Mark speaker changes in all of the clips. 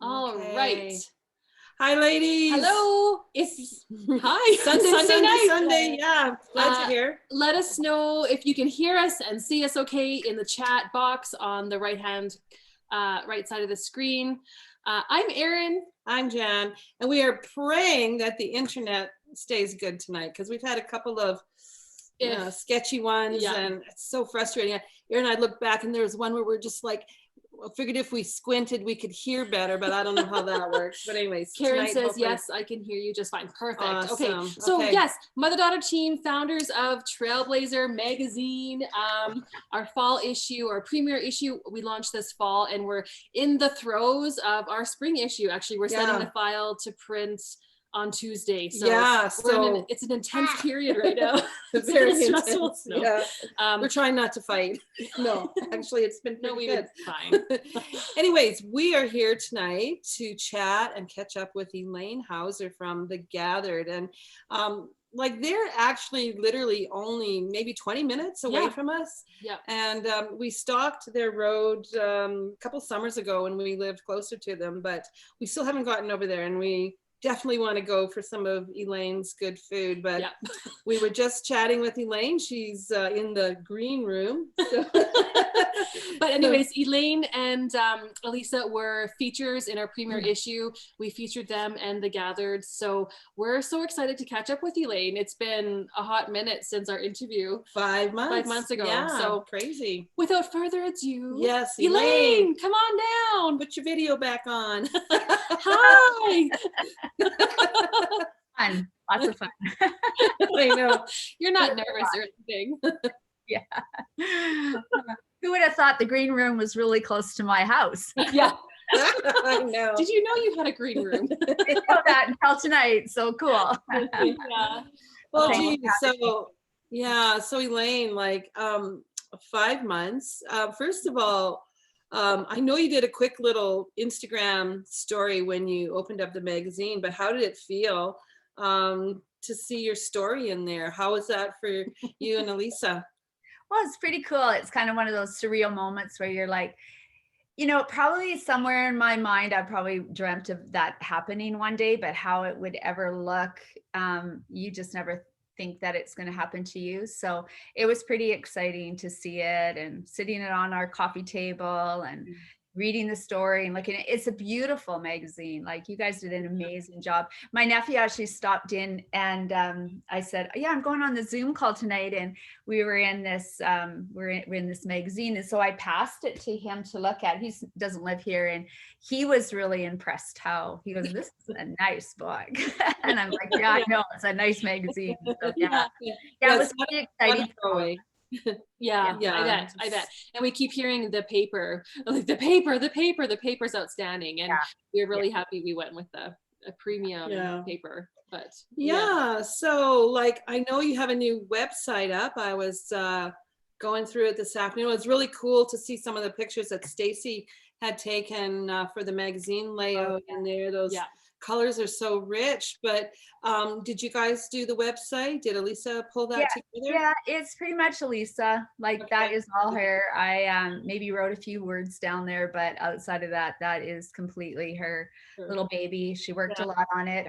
Speaker 1: All
Speaker 2: Okay.
Speaker 1: right.
Speaker 2: Hi, ladies.
Speaker 1: Hello. It's hi.
Speaker 2: Sunday. Yeah, glad you're here.
Speaker 1: Let us know if you can hear us and see us okay in the chat box on the right side of the screen. I'm Erin.
Speaker 2: I'm Jan, and we are praying that the internet stays good tonight because we've had a couple of sketchy ones, and it's so frustrating. Erin and I looked back, and there was one where we're just like, I figured if we squinted, we could hear better, but I don't know how that works. But anyways,
Speaker 1: Karen says, yes, I can hear you just fine. Perfect.
Speaker 2: Awesome.
Speaker 1: Okay. So yes, mother-daughter team, founders of Trailblazher magazine, our fall issue, our premiere issue, we launched this fall, and we're in the throes of our spring issue. Actually, we're sending the file to print on Tuesday. So it's an intense period right now. It's very stressful.
Speaker 2: We're trying not to fight. No, actually, it's been pretty good.
Speaker 1: Fine.
Speaker 2: Anyways, we are here tonight to chat and catch up with Elaine Hauser from The Gathered, and they're actually literally only maybe 20 minutes away from us.
Speaker 1: Yeah.
Speaker 2: And we stalked their road a couple summers ago when we lived closer to them, but we still haven't gotten over there, and we definitely want to go for some of Elaine's good food, but we were just chatting with Elaine. She's in the green room. So.
Speaker 1: But anyways, Elaine and Elisa were features in our premiere issue. We featured them and The Gathered. So we're so excited to catch up with Elaine. It's been a hot minute since our intervio.
Speaker 2: 5 months.
Speaker 1: 5 months ago.
Speaker 2: Yeah,
Speaker 1: so
Speaker 2: crazy.
Speaker 1: Without further ado.
Speaker 2: Yes,
Speaker 1: Elaine, come on down.
Speaker 2: Put your video back on.
Speaker 1: Hi.
Speaker 3: Fun. Lots of fun.
Speaker 2: I know.
Speaker 1: You're not nervous or anything.
Speaker 3: Yeah. Who would have thought the green room was really close to my house?
Speaker 1: Yeah.
Speaker 2: I know.
Speaker 1: Did you know you had a green room?
Speaker 3: I didn't know that until tonight. So cool.
Speaker 1: Yeah.
Speaker 2: Well, geez, so Elaine, 5 months. First of all, I know you did a quick little Instagram story when you opened up the magazine, but how did it feel to see your story in there? How was that for you and Elisa?
Speaker 3: Well, it's pretty cool. It's kind of one of those surreal moments where you're like, probably somewhere in my mind, I probably dreamt of that happening one day, but how it would ever look, you just never think that it's going to happen to you. So it was pretty exciting to see it and sitting it on our coffee table and reading the story and looking at it. It's a beautiful magazine. Like, you guys did an amazing job. My nephew actually stopped in, and I said, yeah, I'm going on the Zoom call tonight, and we were in this we're in this magazine, and so I passed it to him to look at. He doesn't live here, and he was really impressed. How he goes, this is a nice book. And I'm like, yeah, I know, it's a nice magazine. So, yeah, it was pretty exciting.
Speaker 1: Yeah, I bet. And we keep hearing the paper, like the paper's outstanding. And we're really happy we went with a premium paper. But
Speaker 2: so I know you have a new website up. I was going through it this afternoon. It was really cool to see some of the pictures that Stacy had taken for the magazine layout in there. Those colors are so rich. But did you guys do the website? Did Elisa pull that together?
Speaker 3: Yeah, it's pretty much Elisa. That is all her. I maybe wrote a few words down there, but outside of that, that is completely her little baby. She worked a lot on it.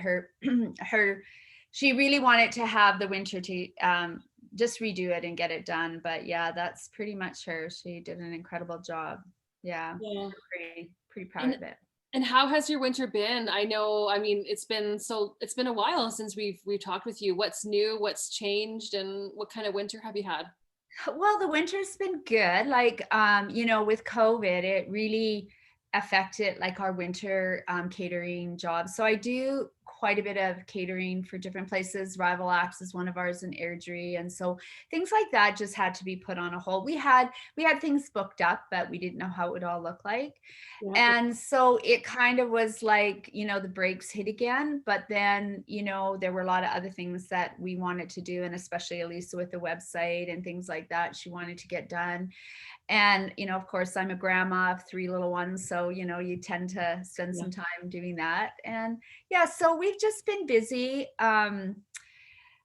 Speaker 3: She really wanted to have the winter to just redo it and get it done. But yeah, that's pretty much her. She did an incredible job. Yeah. Pretty proud of it.
Speaker 1: And how has your winter been? It's been a while since we've talked with you. What's new? What's changed? And what kind of winter have you had?
Speaker 3: Well, the winter's been good. With COVID, it really affected our winter catering jobs. So I do quite a bit of catering for different places. Rival Acts is one of ours in Airdrie. And so things like that just had to be put on a hold. We had things booked up, but we didn't know how it would all look like. Yeah. And so it kind of was the brakes hit again, but then, there were a lot of other things that we wanted to do. And especially Elisa with the website and things like that, she wanted to get done. And, of course, I'm a grandma of 3 little ones. So, you tend to spend some time doing that. And so we've just been busy.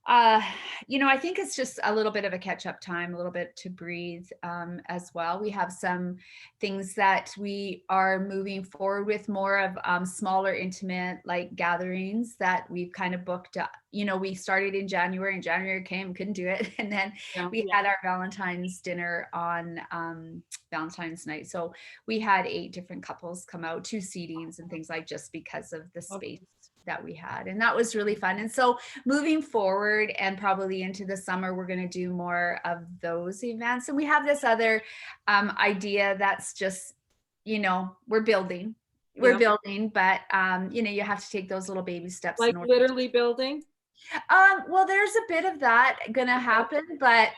Speaker 3: Uh, I think it's just a little bit of a catch up time, a little bit to breathe as well. We have some things that we are moving forward with, more of smaller, intimate like gatherings that we've kind of booked up. We started in January, and January came, couldn't do it. And then we had our Valentine's dinner on Valentine's night. So we had 8 different couples come out, 2 seatings and things, like, just because of the space that we had. And that was really fun. And so moving forward and probably into the summer, we're going to do more of those events. And we have this other idea that's just, we're building, but you have to take those little baby steps.
Speaker 2: Like literally building?
Speaker 3: Well, there's a bit of that gonna happen, but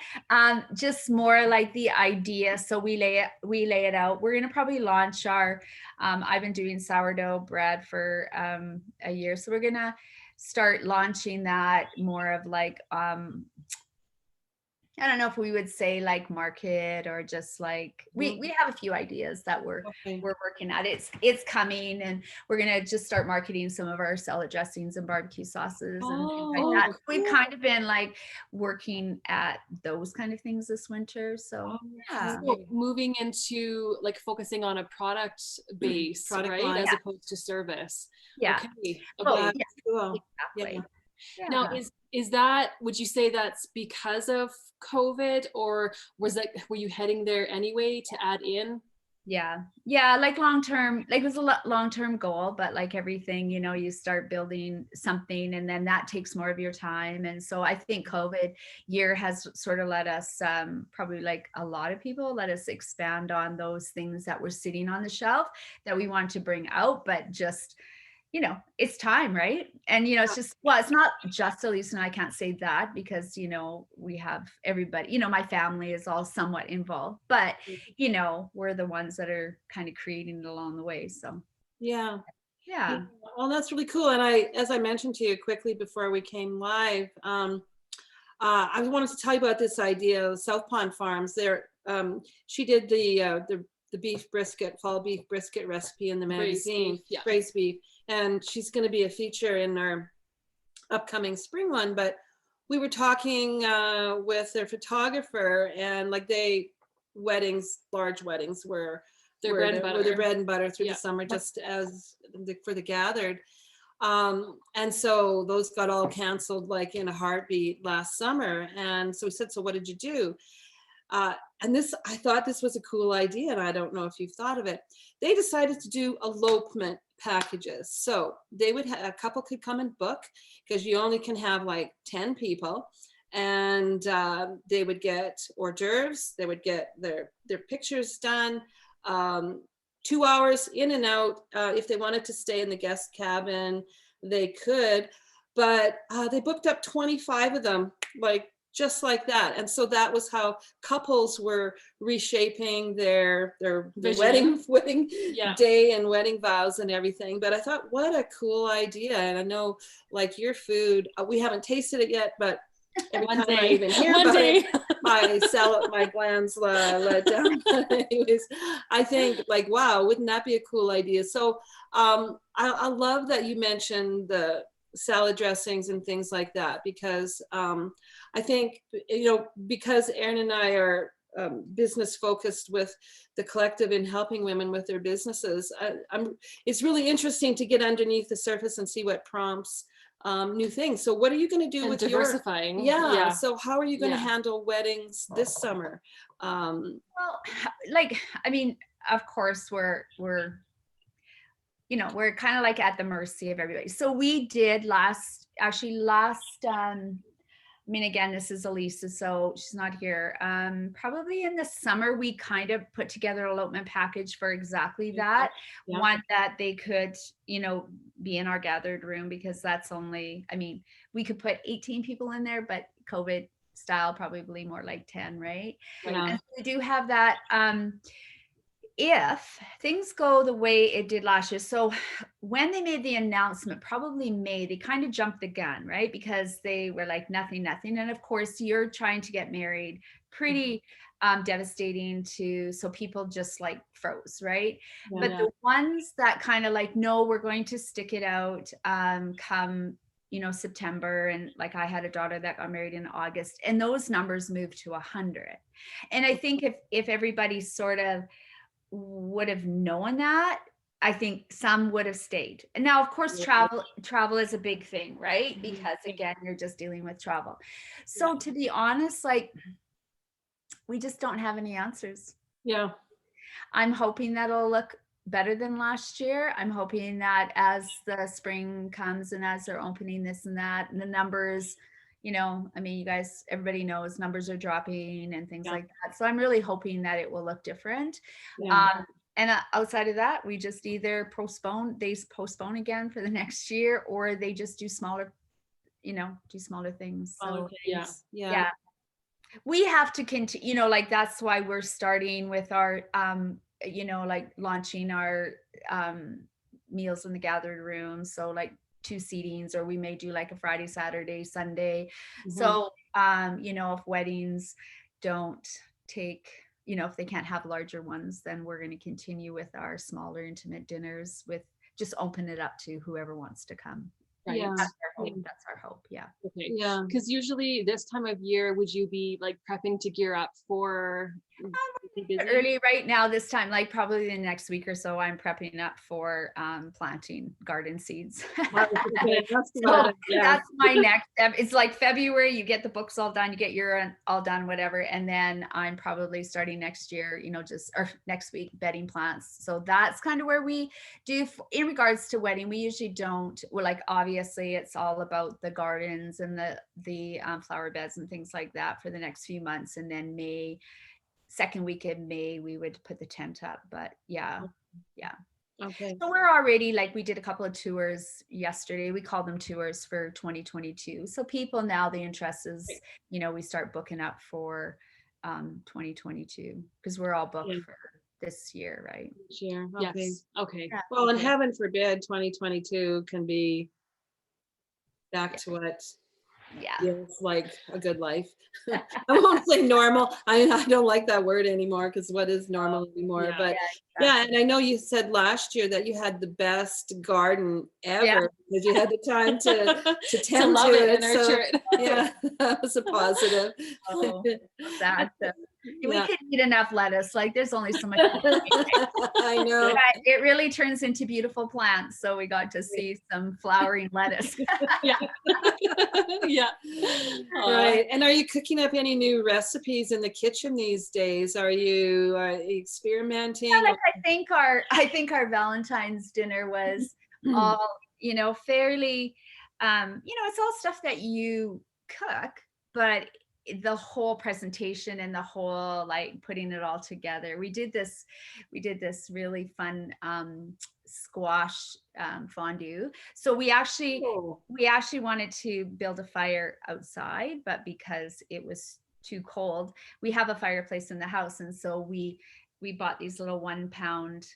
Speaker 3: just more like the idea. So we lay it out. We're gonna probably launch our I've been doing sourdough bread for a year, so we're gonna start launching that more of like I don't know if we would say like market, or just like we have a few ideas that we're working at. It's coming, and we're gonna just start marketing some of our salad dressings and barbecue sauces and things like that. We've kind of been like working at those kind of things this winter. So
Speaker 1: So moving into like focusing on a product base, right, line, as opposed to service. Okay.
Speaker 2: Cool.
Speaker 3: Exactly.
Speaker 1: Now, is that, would you say that's because of COVID, or were you heading there anyway to add in?
Speaker 3: Yeah, like long term, like it was a long-term goal, but like everything, you start building something and then that takes more of your time. And so I think COVID year has sort of let us, probably like a lot of people, let us expand on those things that were sitting on the shelf that we want to bring out, but just it's time, right? And it's just, well, it's not just Elise and I, can't say that, because we have everybody, my family is all somewhat involved, but we're the ones that are kind of creating it along the way. So
Speaker 2: yeah. Well, that's really cool. And as I mentioned to you quickly before we came live, I wanted to tell you about this idea of South Pond Farms. She did the beef brisket, fall beef brisket recipe in the magazine, braised beef. And she's going to be a feature in our upcoming spring one. But we were talking with their photographer, and like large weddings were their bread and butter through the summer, just as for the gathered. And so those got all canceled like in a heartbeat last summer. And so we said, so what did you do? And I thought this was a cool idea, and I don't know if you've thought of it. They decided to do elopement packages. So a couple could come and book, because you only can have like 10 people, and they would get hors d'oeuvres, they would get their pictures done, 2 hours in and out. If they wanted to stay in the guest cabin, they could, but they booked up 25 of them, like just like that. And so that was how couples were reshaping their wedding day and wedding vows and everything. But I thought, what a cool idea. And I know, like, your food, we haven't tasted it yet, but every time I even hear about it, my glands let down. But anyways, I think, like, wow, wouldn't that be a cool idea? So I love that you mentioned the salad dressings and things like that, because I think, because Erin and I are business focused with the collective in helping women with their businesses, it's really interesting to get underneath the surface and see what prompts new things. So what are you going to do with
Speaker 1: diversifying?
Speaker 2: So how are you going to handle weddings this summer?
Speaker 3: Well, like, I mean, of course we're kind of like at the mercy of everybody. So we did last, I mean, again, this is Elisa, so she's not here. Probably in the summer, we kind of put together an elopement package for exactly that. One that they could, be in our gathered room, because that's only, I mean, we could put 18 people in there, but COVID style, probably more like 10, right? And so we do have that. If things go the way it did last year. So when they made the announcement, probably May, they kind of jumped the gun, right? Because they were like, nothing. And of course, you're trying to get married, pretty devastating so people just like froze, right? But the ones that kind of like, no, we're going to stick it out, come September, and like I had a daughter that got married in August, and those numbers moved to 100. And I think if everybody sort of would have known that, I think some would have stayed. And now, of course, travel is a big thing, right? Because again, you're just dealing with travel. So to be honest, like, we just don't have any answers.
Speaker 2: Yeah.
Speaker 3: I'm hoping that'll look better than last year. I'm hoping that as the spring comes and as they're opening this and that, and the numbers, you guys, everybody knows numbers are dropping and things like that. So I'm really hoping that it will look different.
Speaker 2: Yeah.
Speaker 3: And outside of that, we just either postpone again for the next year, or they just do smaller things. So yeah. We have to continue, like, that's why we're starting with our, like launching our meals in the gathered room. So like 2 seatings, or we may do like a Friday, Saturday, Sunday. So, if weddings don't take, if they can't have larger ones, then we're going to continue with our smaller intimate dinners, with just open it up to whoever wants to come. Right?
Speaker 2: Yeah.
Speaker 3: That's our hope. Yeah.
Speaker 1: Okay.
Speaker 2: Yeah.
Speaker 1: Because usually this time of year, would you be like prepping to gear up for
Speaker 3: early right now, this time, like probably the next week or so, I'm prepping up for planting garden seeds. So that's my next step. It's like February, you get the books all done, you get your all done, whatever, and then I'm probably starting next year, or next week, bedding plants. So that's kind of where we do. In regards to wedding, we usually don't, well, like obviously it's all about the gardens and the flower beds and things like that for the next few months, and then second week in May, we would put the tent up. But yeah.
Speaker 2: Okay.
Speaker 3: So we're already, like, we did a couple of tours yesterday. We call them tours for 2022. So people now, the interest is, we start booking up for 2022, because we're all booked for this year, right?
Speaker 2: Sure. Okay.
Speaker 1: Yes. Okay.
Speaker 3: Yeah.
Speaker 2: Well, and heaven forbid 2022 can be back to what feels like a good life. I won't say normal. I don't like that word anymore, because what is normal anymore? But and I know you said last year that you had the best garden ever, because you had the time to tend to it and nurture it. Yeah, that was a positive.
Speaker 3: We could eat enough lettuce. Like, there's only so much.
Speaker 2: I know.
Speaker 3: But it really turns into beautiful plants. So we got to see some flowering lettuce.
Speaker 2: Right. And are you cooking up any new recipes in the kitchen these days? Are you experimenting?
Speaker 3: Yeah, like I think our Valentine's dinner was all, fairly, it's all stuff that you cook, but the whole presentation and the whole, like, putting it all together. We did this really fun squash fondue. So we actually wanted to build a fire outside, but because it was too cold, we have a fireplace in the house, and so we bought these little 1-pound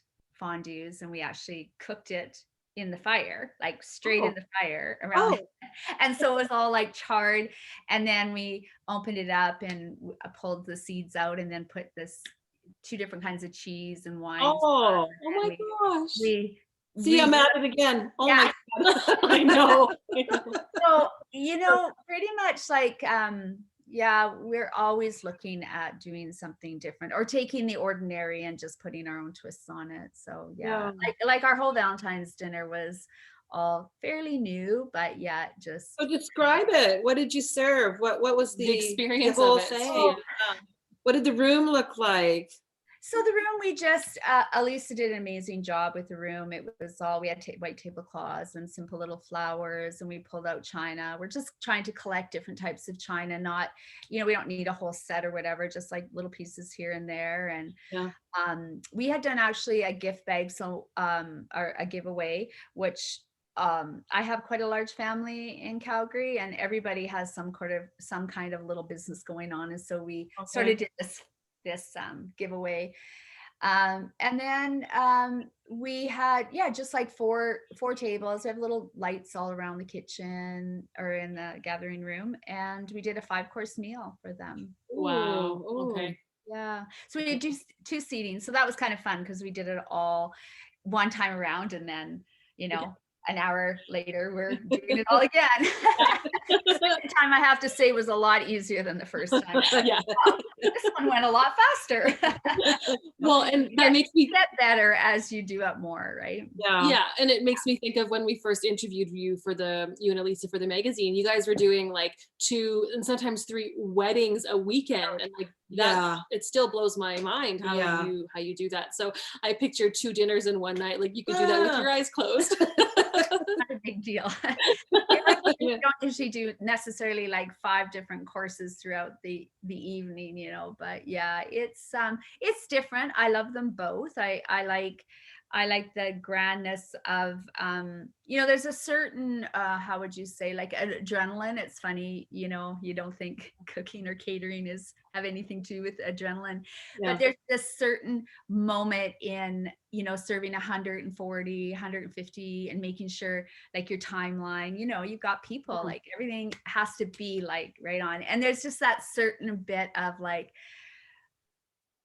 Speaker 3: fondues, and we actually cooked it in the fire, like straight in the fire around. And so it was all like charred, and then we opened it up and pulled the seeds out, and then put this 2 different kinds of cheese and wine.
Speaker 2: Oh my gosh. See, I'm at it again. My God. I know.
Speaker 3: So, pretty much like, we're always looking at doing something different, or taking the ordinary and just putting our own twists on it. So like our whole Valentine's dinner was all fairly new, but just.
Speaker 2: So describe it. What did you serve? What was the experience, the whole thing? What did the room look like?
Speaker 3: So the room, we just, Elisa did an amazing job with the room. It was all, we had white tablecloths and simple little flowers, and we pulled out china. We're just trying to collect different types of china, not, we don't need a whole set or whatever, just like little pieces here and there. And we had done actually a gift bag, or a giveaway, which I have quite a large family in Calgary, and everybody has some kind of little business going on. And so we sort of did this giveaway, and then we had just like four tables. We have little lights all around the kitchen or in the gathering room, and we did a 5-course meal for them.
Speaker 1: Wow. Okay.
Speaker 3: Yeah, so we did 2 seatings, so that was kind of fun, because we did it all one time around, and then an hour later, we're doing it all again. The second time, I have to say, was a lot easier than the first time.
Speaker 1: Yeah.
Speaker 3: Wow, this one went a lot faster.
Speaker 1: Well, and that makes me
Speaker 3: get better as you do it more, right?
Speaker 1: Yeah, and it makes me think of when we first interviewed you and Elisa for the magazine. You guys were doing like 2 and sometimes 3 weddings a weekend, and like that, it still blows my mind how you do that. So I picture 2 dinners in one night. Like you could do that with your eyes closed.
Speaker 3: Not a big deal. You don't usually do necessarily like 5 different courses throughout the evening, you know, but yeah, it's different. I love them both. I like the grandness of, you know, there's a certain, how would you say, like adrenaline. It's funny, you know, you don't think cooking or catering have anything to do with adrenaline, but there's this certain moment in, you know, serving 140, 150 and making sure like your timeline, you know, you've got people, like everything has to be like right on. And there's just that certain bit of like,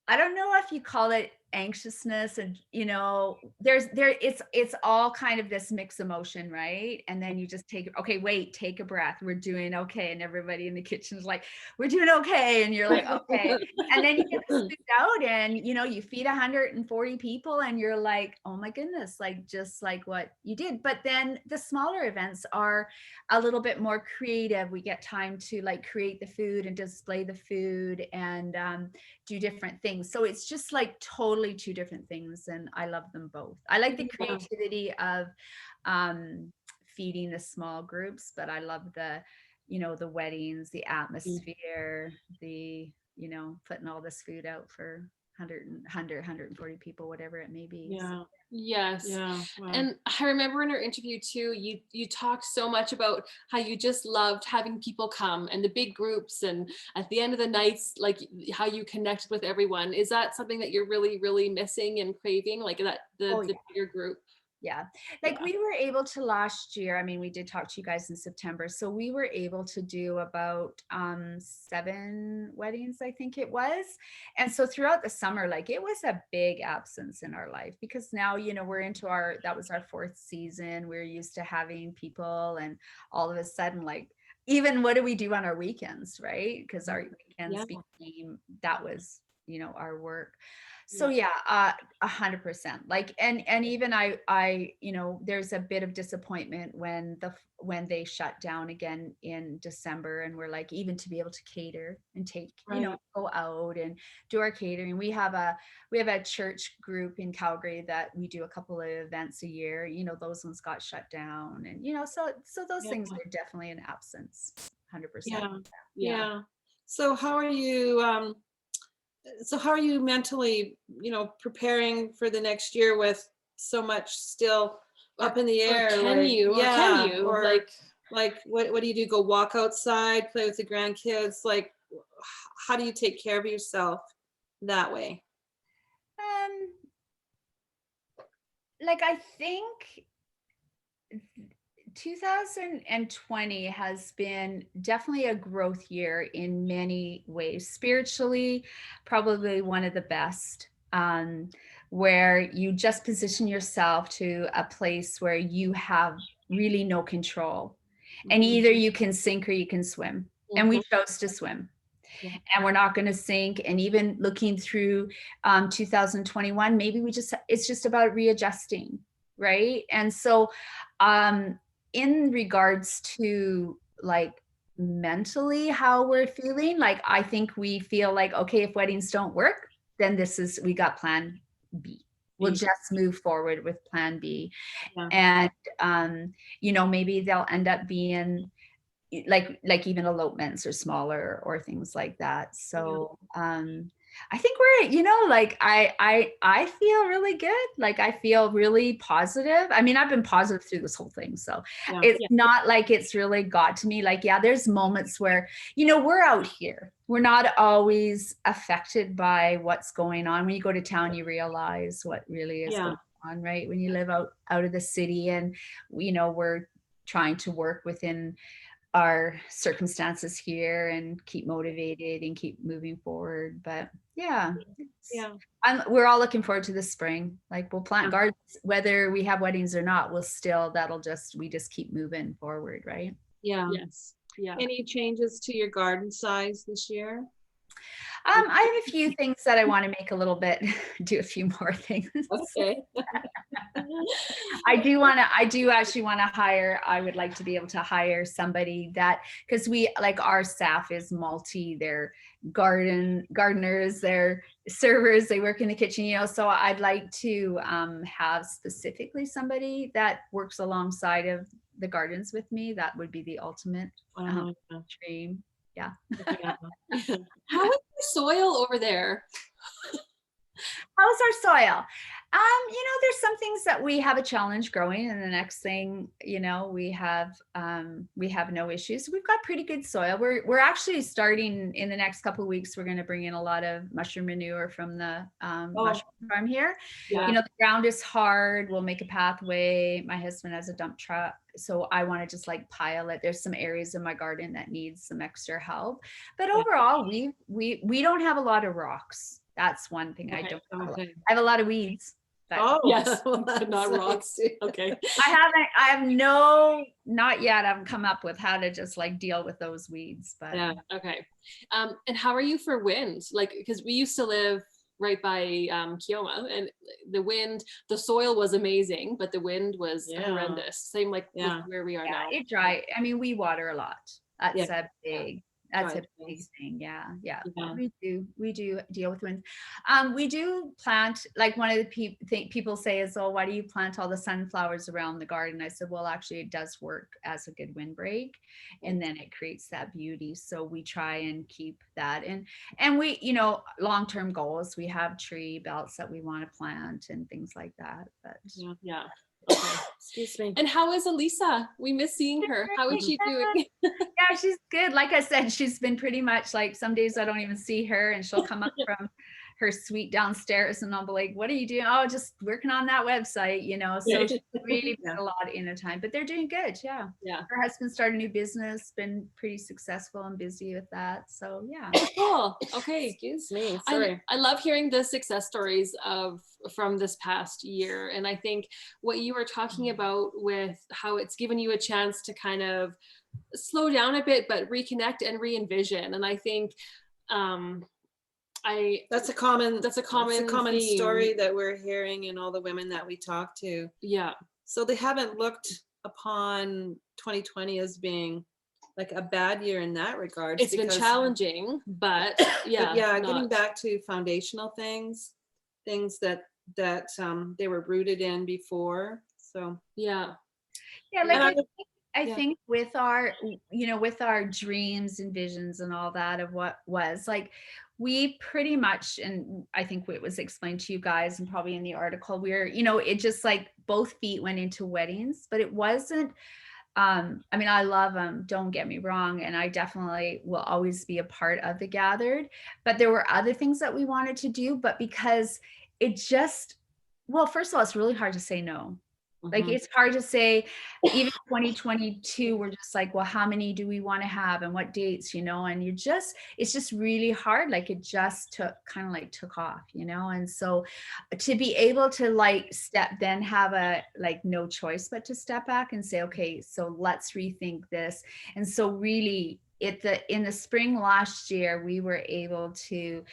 Speaker 3: I don't know if you call it anxiousness, and you know, it's all kind of this mixed emotion, right? And then you just take a breath, we're doing okay, and everybody in the kitchen is like, we're doing okay, and you're like, okay. And then you get the food out, and you know, you feed 140 people, and you're like, oh my goodness, like just like what you did. But then the smaller events are a little bit more creative. We get time to like create the food and display the food and do different things. So it's just like totally 2 different things, and I love them both. I like the creativity of feeding the small groups, but I love the, you know, the weddings, the atmosphere, the, you know, putting all this food out for 140 people, whatever it may be.
Speaker 2: Yeah.
Speaker 1: Yes.
Speaker 2: Yeah. Wow.
Speaker 1: And I remember in our interview too, you talked so much about how you just loved having people come and the big groups, and at the end of the nights, like how you connected with everyone. Is that something that you're really, really missing and craving, like that the bigger group?
Speaker 3: Yeah, like we were able to last year, I mean, we did talk to you guys in September, so we were able to do about 7 weddings, I think it was. And so throughout the summer, like it was a big absence in our life, because now, you know, we're into that was our 4th season. We're used to having people, and all of a sudden, like, even what do we do on our weekends, right? Because our weekends became, that was, you know, our work. So 100%. Like, and even I, you know, there's a bit of disappointment when they shut down again in December, and we're like, even to be able to cater and take, you know, go out and do our catering. We have a church group in Calgary that we do a couple of events a year. You know, those ones got shut down, and you know, so those things are definitely an absence. 100%.
Speaker 2: Yeah. So how are you mentally, you know, preparing for the next year with so much still up in the air?
Speaker 1: Can you?
Speaker 2: Like what do you do? Go walk outside, play with the grandkids? Like, how do you take care of yourself that way?
Speaker 3: Like, I think 2020 has been definitely a growth year in many ways. Spiritually, probably one of the best, where you just position yourself to a place where you have really no control, and either you can sink or you can swim. And we chose to swim. And we're not going to sink. And even looking through 2021, maybe it's just about readjusting, right? And so in regards to like mentally how we're feeling, like I think we feel like, okay, if weddings don't work, then we got plan B. We'll just move forward with plan B. And you know, maybe they'll end up being like even elopements or smaller or things like that. So I think we're, you know, like I feel really good. Like I feel really positive. I mean, I've been positive through this whole thing. So it's not like it's really got to me. Like, there's moments where, you know, we're out here. We're not always affected by what's going on. When you go to town, you realize what really is going on, right? When you live out of the city, and, you know, we're trying to work within our circumstances here and keep motivated and keep moving forward. But yeah,
Speaker 2: Yeah.
Speaker 3: we're all looking forward to the spring. Like we'll plant gardens, whether we have weddings or not, we just keep moving forward, right?
Speaker 2: Yeah.
Speaker 1: Yes. Yeah.
Speaker 2: Any changes to your garden size this year?
Speaker 3: I have a few things that I want to make a little bit, do a few more things.
Speaker 2: Okay.
Speaker 3: I do actually want to hire, I would like to be able to hire somebody that, because our staff is they're gardeners, they're servers, they work in the kitchen, so I'd like to have specifically somebody that works alongside of the gardens with me. That would be the ultimate dream. Yeah.
Speaker 1: How is your soil over there?
Speaker 3: How's our soil? There's some things that we have a challenge growing, and the next thing, we have no issues. We've got pretty good soil. We're actually starting in the next couple of weeks. We're going to bring in a lot of mushroom manure from the mushroom farm here.
Speaker 1: Yeah.
Speaker 3: The ground is hard. We'll make a pathway. My husband has a dump truck, so I want to just pile it. There's some areas in my garden that needs some extra help, but overall, we don't have a lot of rocks. That's one thing I don't have. I have a lot of weeds.
Speaker 1: Yes,
Speaker 2: well,
Speaker 1: but not rocks. Okay.
Speaker 3: I haven't come up with how to just deal with those weeds, but
Speaker 2: yeah.
Speaker 1: Okay. And how are you for wind? Because we used to live right by Keoma, and the soil was amazing, but the wind was horrendous. Same with where we are now.
Speaker 3: It's dry. I mean, we water a lot. That's a big thing. Yeah. We do deal with wind. We do plant, one of the people say is, oh, why do you plant all the sunflowers around the garden? I said, well, actually it does work as a good windbreak, and then it creates that beauty. So we try and keep that. And we, long-term goals, we have tree belts that we want to plant and things like that. But
Speaker 1: yeah. Okay.
Speaker 2: Excuse me.
Speaker 1: And how is Elisa? We miss seeing her. How is she doing?
Speaker 3: Yeah, she's good. Like I said, she's been pretty much some days I don't even see her, and she'll come up from her suite downstairs and I'll be like, what are you doing? Oh, just working on that website, so she's really put a lot in her time, but they're doing good. Yeah. Her husband started a new business, been pretty successful and busy with that. So yeah.
Speaker 1: Cool. Okay.
Speaker 2: Excuse me. Sorry.
Speaker 1: I love hearing the success stories from this past year. And I think what you were talking about with how it's given you a chance to kind of slow down a bit, but reconnect and re-envision. And I think that's a common theme.
Speaker 2: Story that we're hearing in all the women that we talk to.
Speaker 1: Yeah.
Speaker 2: So they haven't looked upon 2020 as being a bad year in that regard.
Speaker 1: It's been challenging, but
Speaker 2: getting back to foundational things that they were rooted in before. So
Speaker 3: I think with our dreams and visions and all that of what was we pretty much, and I think it was explained to you guys and probably in the article, it just both feet went into weddings, but it wasn't, I love them, don't get me wrong, and I definitely will always be a part of the Gathered, but there were other things that we wanted to do, but because it just, first of all, it's really hard to say no. It's hard to say, even 2022, we're just how many do we want to have and what dates, and it's just really hard. It just took off, and so to be able to then have a no choice but to step back and say, okay, so let's rethink this. And so really in the spring last year, we were able to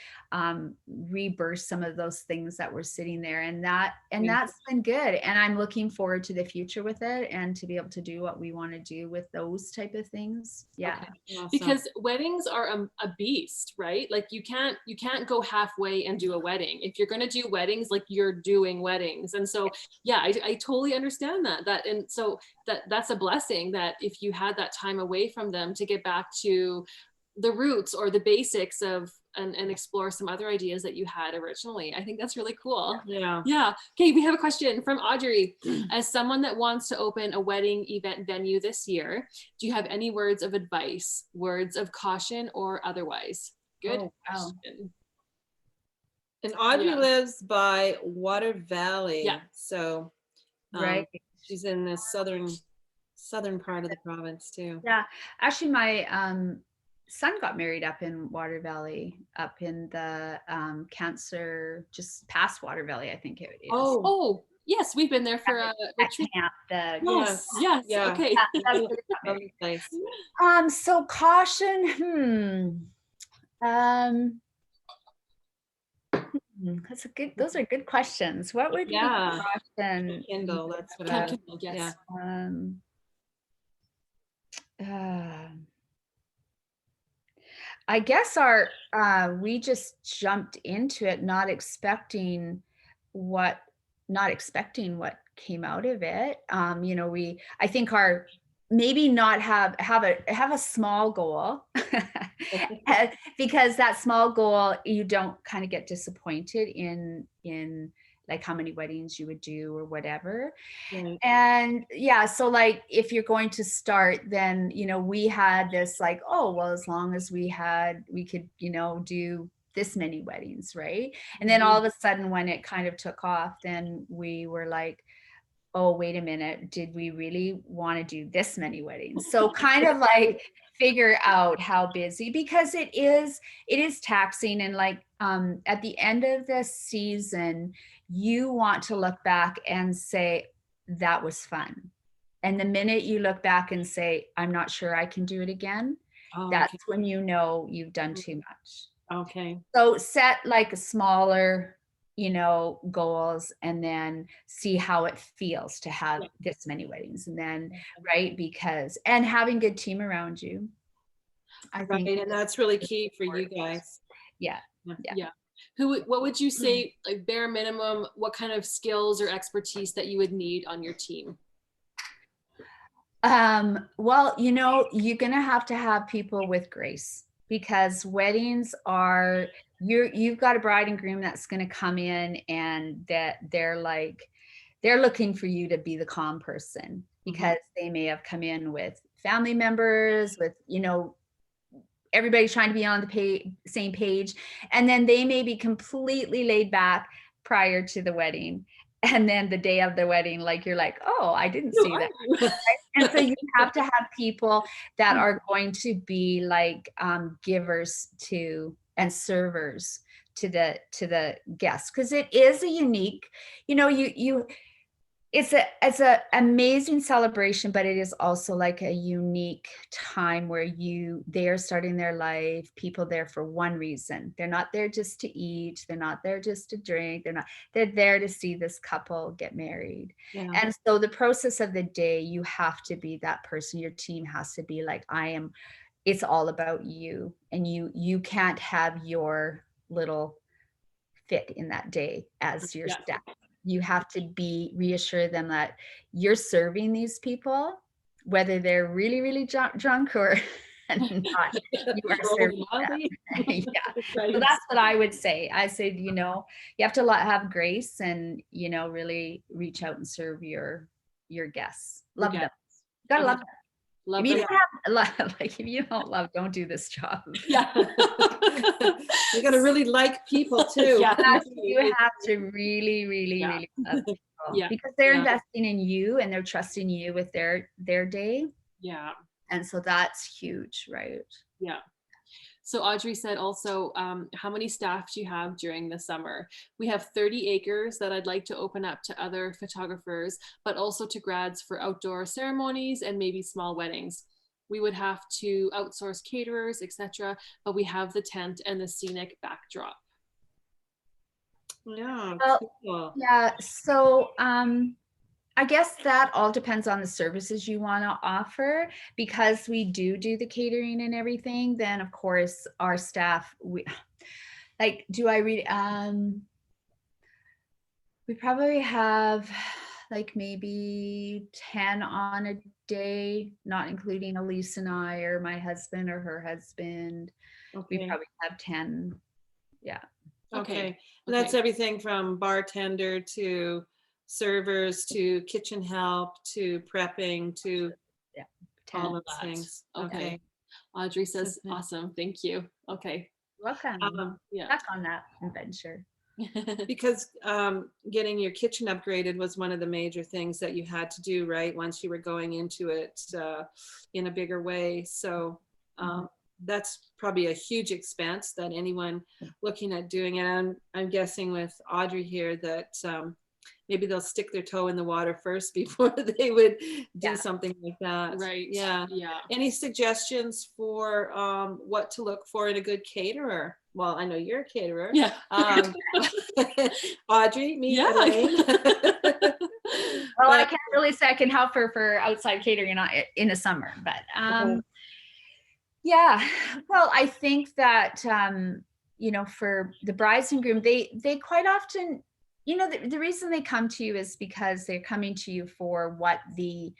Speaker 3: rebirth some of those things that were sitting there, and that's been good. And I'm looking forward to the future with it, and to be able to do what we want to do with those type of things. Yeah.
Speaker 1: Okay. Awesome. Because weddings are a beast, right? You can't go halfway and do a wedding. If you're going to do weddings, you're doing weddings. And so, I totally understand that. And so that's a blessing, that if you had that time away from them to get back to the roots or the basics of and explore some other ideas that you had originally. I think that's really cool.
Speaker 2: Yeah.
Speaker 1: Okay, we have a question from Audrey. As someone that wants to open a wedding event venue this year, do you have any words of advice, words of caution, or otherwise? Good question.
Speaker 2: And Audrey lives by Water Valley.
Speaker 1: Yeah.
Speaker 2: So
Speaker 3: right.
Speaker 2: she's in the southern southern part of the province too.
Speaker 3: Yeah, actually, my son got married up in Water Valley, up in the Cancer, just past Water Valley, I think it is.
Speaker 1: Oh, yes, we've been there for a
Speaker 3: At
Speaker 1: retreat.
Speaker 3: camp, the
Speaker 1: Yes, yes,
Speaker 2: Yeah.
Speaker 1: okay.
Speaker 3: yeah, that's where they got married.
Speaker 2: Lovely place.
Speaker 3: So caution, that's a good, those are good questions. What would be
Speaker 2: Yeah.
Speaker 3: caution?
Speaker 2: Kindle, that's what
Speaker 1: Camp
Speaker 2: I,
Speaker 1: Kindle, yes.
Speaker 2: yeah.
Speaker 3: I guess we just jumped into it, not expecting what came out of it. I think maybe not have a small goal because that small goal, you don't kind of get disappointed in like how many weddings you would do or whatever.
Speaker 2: Right.
Speaker 3: And yeah, so like if you're going to start, then we had this like, oh well, as long as we could do this many weddings, right? And then all of a sudden when it kind of took off, then we were like, oh wait a minute, did we really want to do this many weddings? So kind of like figure out how busy, because it is taxing. And like at the end of the season, you want to look back and say that was fun. And the minute you look back and say I'm not sure I can do it again, that's
Speaker 2: okay.
Speaker 3: when you've done too much.
Speaker 2: Okay.
Speaker 3: So set like a smaller goals, and then see how it feels to have this many weddings. And then right, because and having good team around you, I think,
Speaker 2: and that's really key for you guys.
Speaker 3: Yeah.
Speaker 1: What would you say, like bare minimum, what kind of skills or expertise that you would need on your team?
Speaker 3: Well, you're gonna have to have people with grace, because weddings are, you've got a bride and groom that's going to come in, and that they're looking for you to be the calm person, because they may have come in with family members, with everybody trying to be on the same page, and then they may be completely laid back prior to the wedding, and then the day of the wedding, like you're like, oh, I didn't see that. And so you have to have people that are going to be like givers to and servers to the guests, because it is a unique, it's a amazing celebration, but it is also like a unique time where they are starting their life. People there for one reason. They're not there just to eat. They're not there just to drink. They're there to see this couple get married.
Speaker 2: Yeah.
Speaker 3: And so the process of the day, you have to be that person. Your team has to be like, it's all about you. And you can't have your little fit in that day as your staff. You have to reassure them that you're serving these people, whether they're really, really drunk or not. You are serving them. Yeah. So that's what I would say. I said, you have to have grace, and, really reach out and serve your guests. Love them. You gotta love them. If you don't love, don't do this job.
Speaker 1: Yeah.
Speaker 2: You got to really like people too.
Speaker 3: You have to really, really, really love people, because they're investing in you and they're trusting you with their day.
Speaker 1: Yeah.
Speaker 3: And so that's huge, right?
Speaker 1: Yeah. So Audrey said also, how many staff do you have during the summer? We have 30 acres that I'd like to open up to other photographers, but also to grads for outdoor ceremonies and maybe small weddings. We would have to outsource caterers, etc., but we have the tent and the scenic backdrop.
Speaker 2: Yeah. Cool.
Speaker 3: Yeah. So I guess that all depends on the services you want to offer, because we do the catering and everything. Then of course our staff, we probably have like maybe 10 on a day, not including Elise and I, or my husband or her husband.
Speaker 2: Okay.
Speaker 3: We probably have 10. Yeah.
Speaker 2: Okay. And that's everything from bartender to servers to kitchen help to prepping to all those things. Okay.
Speaker 1: Audrey says, awesome. Thank you. Okay.
Speaker 3: Welcome. Back on that adventure.
Speaker 2: because getting your kitchen upgraded was one of the major things that you had to do, right? Once you were going into it in a bigger way. So that's probably a huge expense that anyone looking at doing it. And I'm guessing with Audrey here that maybe they'll stick their toe in the water first before they would do something like that.
Speaker 1: Right.
Speaker 2: Yeah.
Speaker 1: Yeah.
Speaker 2: Any suggestions for what to look for in a good caterer? Well, I know you're a caterer.
Speaker 1: Yeah.
Speaker 2: Audrey, me,
Speaker 1: Yeah.
Speaker 2: Elaine.
Speaker 3: Well, I can't really say I can help her for outside catering in the summer, but yeah. Well, I think that you know, for the brides and groom, they quite often, you know, the reason they come to you is because they're coming to you for what the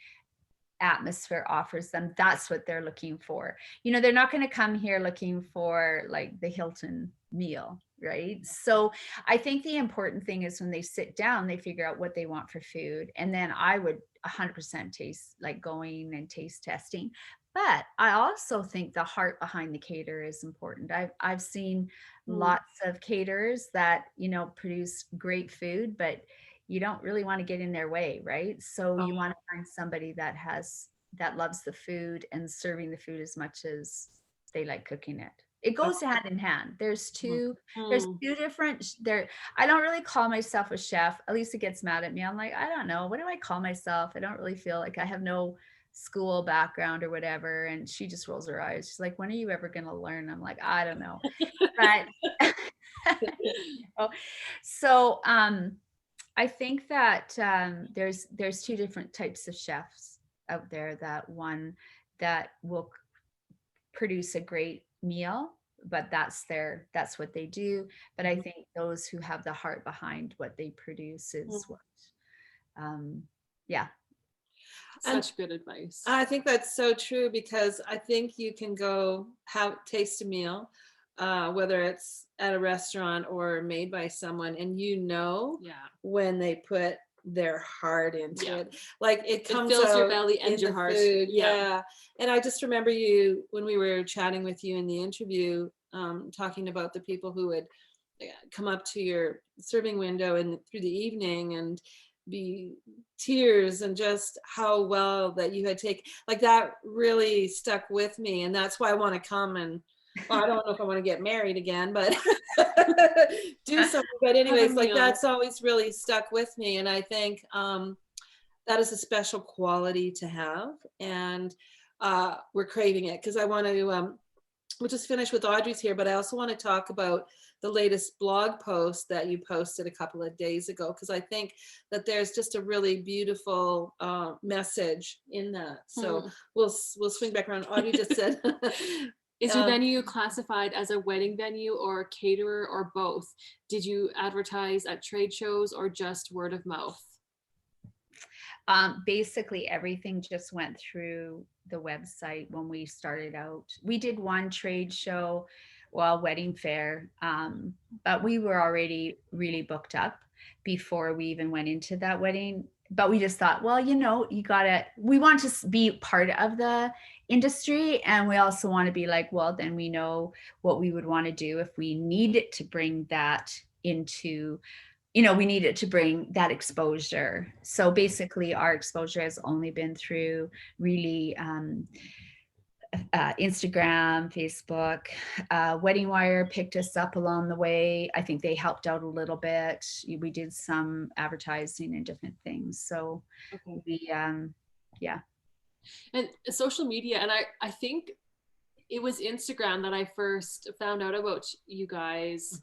Speaker 3: atmosphere offers them. That's what they're looking for. You know, they're not going to come here looking for like the Hilton meal, right? So I think the important thing is when they sit down, they figure out what they want for food. And then I would 100% taste, like going and taste testing. But I also think the heart behind the caterer is important. I've seen lots of caterers that, you know, produce great food, but you don't really want to get in their way, right? So you want to find somebody that loves the food and serving the food as much as they like cooking it. It goes hand in hand. There's two different there. I don't really call myself a chef. Elisa gets mad at me. I'm like, I don't know. What do I call myself? I don't really feel like I have no school background or whatever. And she just rolls her eyes. She's like, when are you ever going to learn? I'm like, I don't know. But so I think that there's two different types of chefs out there. That one that will produce a great meal, but that's what they do. But I think those who have the heart behind what they produce is what
Speaker 1: Such good advice.
Speaker 2: I think that's so true, because I think you can go taste a meal, whether it's at a restaurant or made by someone, and you know when they put their heart into it. Like it comes
Speaker 1: fills
Speaker 2: out
Speaker 1: your belly and your heart.
Speaker 2: Food. Yeah. And I just remember you, when we were chatting with you in the interview, talking about the people who would come up to your serving window and through the evening and be tears, and just how well that you had taken, like that really stuck with me. And that's why I want to come and, well, I don't know if I want to get married again, but do something. But anyways, like that's always really stuck with me. And I think that is a special quality to have. And we're craving it, because I want to, we'll just finish with Audrey's here, but I also want to talk about the latest blog post that you posted a couple of days ago, because I think that there's just a really beautiful message in that. So we'll swing back around. Audrey just said,
Speaker 1: is your venue classified as a wedding venue or a caterer or both? Did you advertise at trade shows or just word of mouth?
Speaker 3: Basically everything just went through the website. When we started out, we did one trade show, wedding fair, but we were already really booked up before we even went into that wedding. But we just thought, well, you know, we want to be part of the industry, and we also want to be like, well, then we know what we would want to do if we needed to bring that into, you know, we needed to bring that exposure. So basically our exposure has only been through really Instagram, Facebook. Wedding Wire picked us up along the way. I think they helped out a little bit. We did some advertising and different things. So we, yeah.
Speaker 1: And social media, and I think it was Instagram that I first found out about you guys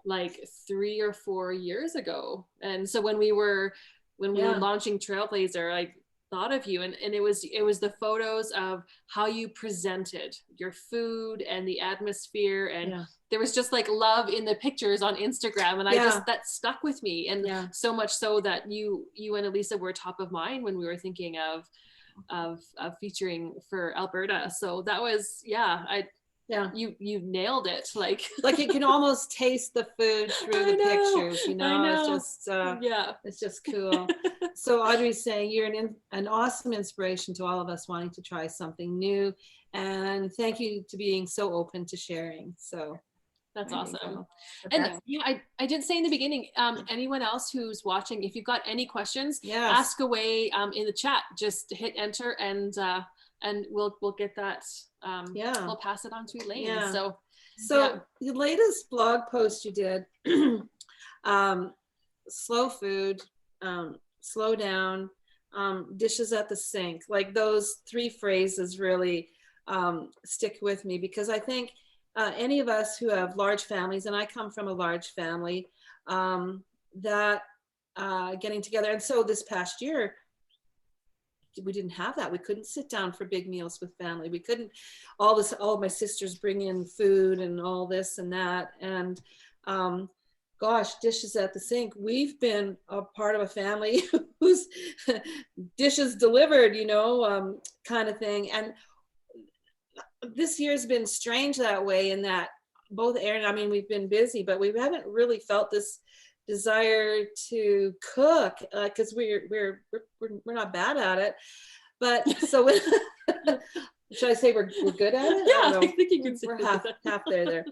Speaker 1: like 3 or 4 years ago. And so when we were launching Trailblazher, I thought of you, and it was the photos of how you presented your food and the atmosphere, and there was just like love in the pictures on Instagram, and I just, that stuck with me, and so much so that you and Elisa were top of mind when we were thinking of featuring for Alberta. So that was you nailed it. Like
Speaker 2: you can almost taste the food through the pictures, you know. It's just it's just cool. So Audrey's saying you're an awesome inspiration to all of us wanting to try something new, and thank you to being so open to sharing. So
Speaker 1: That's awesome.
Speaker 3: But
Speaker 1: And
Speaker 3: that's-
Speaker 1: yeah, I didn't say in the beginning, anyone else who's watching, if you've got any questions,
Speaker 2: Yes.
Speaker 1: ask away in the chat. Just hit enter and we'll get that.
Speaker 2: Yeah.
Speaker 1: We'll pass it on to Elaine.
Speaker 2: Yeah.
Speaker 1: So
Speaker 2: So the latest blog post you did, slow food, slow down, dishes at the sink, like those 3 phrases really stick with me, because I think any of us who have large families, and I come from a large family, that getting together. And so this past year, we didn't have that. We couldn't sit down for big meals with family. We couldn't, all of my sisters bring in food and all this and that. And gosh, dishes at the sink. We've been a part of a family whose dishes delivered, kind of thing. And this year's been strange that way, in that both Erin, I mean, we've been busy, but we haven't really felt this desire to cook, because we're not bad at it. But so should I say we're good at it?
Speaker 1: yeah,
Speaker 2: I think you can we're half there.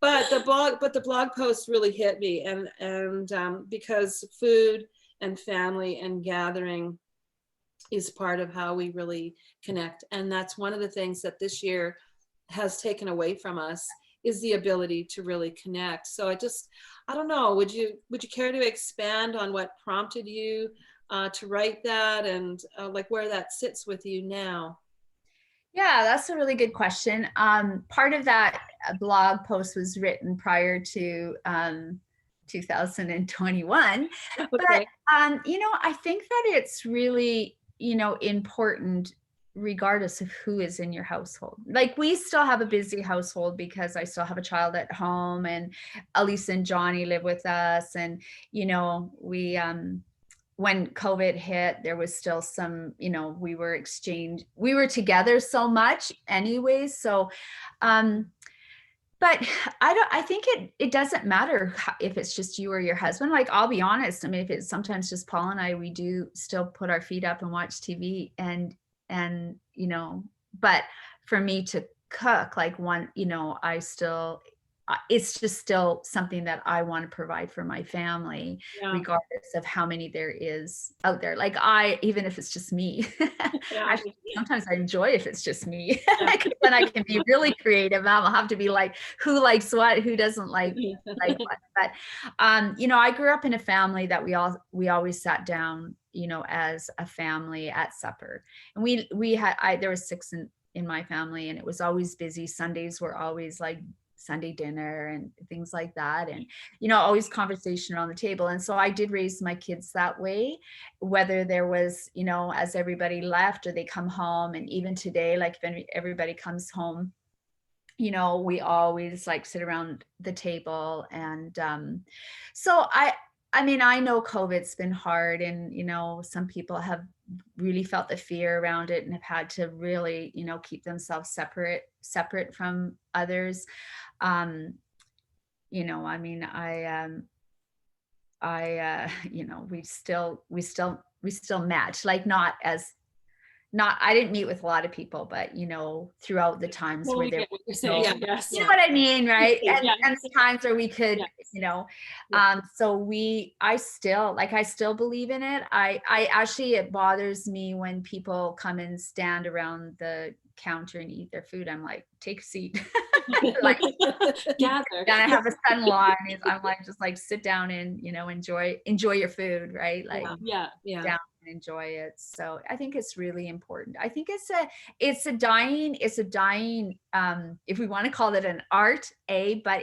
Speaker 2: But the blog post really hit me, and because food and family and gathering is part of how we really connect, and that's one of the things that this year has taken away from us, is the ability to really connect. So I don't know, would you care to expand on what prompted you to write that, and like where that sits with you now?
Speaker 3: Yeah, that's a really good question. Part of that blog post was written prior to 2021.
Speaker 2: Okay.
Speaker 3: But, I think that it's really, important regardless of who is in your household. Like, we still have a busy household because I still have a child at home, and Elise and Johnny live with us. And, we, when COVID hit, there was still some, we were together so much anyways. So, but I think it doesn't matter if it's just you or your husband. Like, I'll be honest. I mean, if it's sometimes just Paul and I, we do still put our feet up and watch TV, and, but for me to cook, like, it's just still something that I want to provide for my family, regardless of how many there is out there. Like, even if it's just me, actually, sometimes I enjoy if it's just me, because then I can be really creative. I'll have to be like, who likes what, who doesn't like what. But, I grew up in a family that we always sat down, as a family at supper, and there was 6 in my family, and it was always busy. Sundays were always like Sunday dinner and things like that, and always conversation around the table. And so I did raise my kids that way, whether there was, as everybody left or they come home. And even today, like, if everybody comes home, we always like sit around the table. And so I mean, I know COVID's been hard, and some people have really felt the fear around it and have had to really keep themselves separate from others. I mean, we still met, like, I didn't meet with a lot of people, but throughout the times where there was
Speaker 1: yes.
Speaker 3: You know what I mean, right? And,
Speaker 1: Yeah.
Speaker 3: and the times where we could, so I still believe in it. I actually, it bothers me when people come and stand around the counter and eat their food. I'm like, take a seat. Like,
Speaker 1: gather.
Speaker 3: And I have a son-in-law, and I'm like, just like, sit down and enjoy your food, right? Like,
Speaker 1: yeah.
Speaker 3: down and enjoy it. So I think it's really important. I think it's a dying, if we want to call it an art, but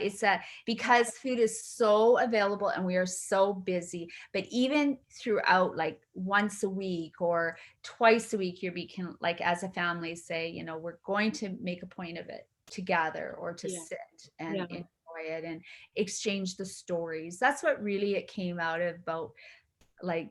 Speaker 3: because food is so available and we are so busy. But even throughout, like, once a week or twice a week, we can, like, as a family, say, we're going to make a point of it to gather or to sit and enjoy it and exchange the stories. That's what really it came out of, about, like,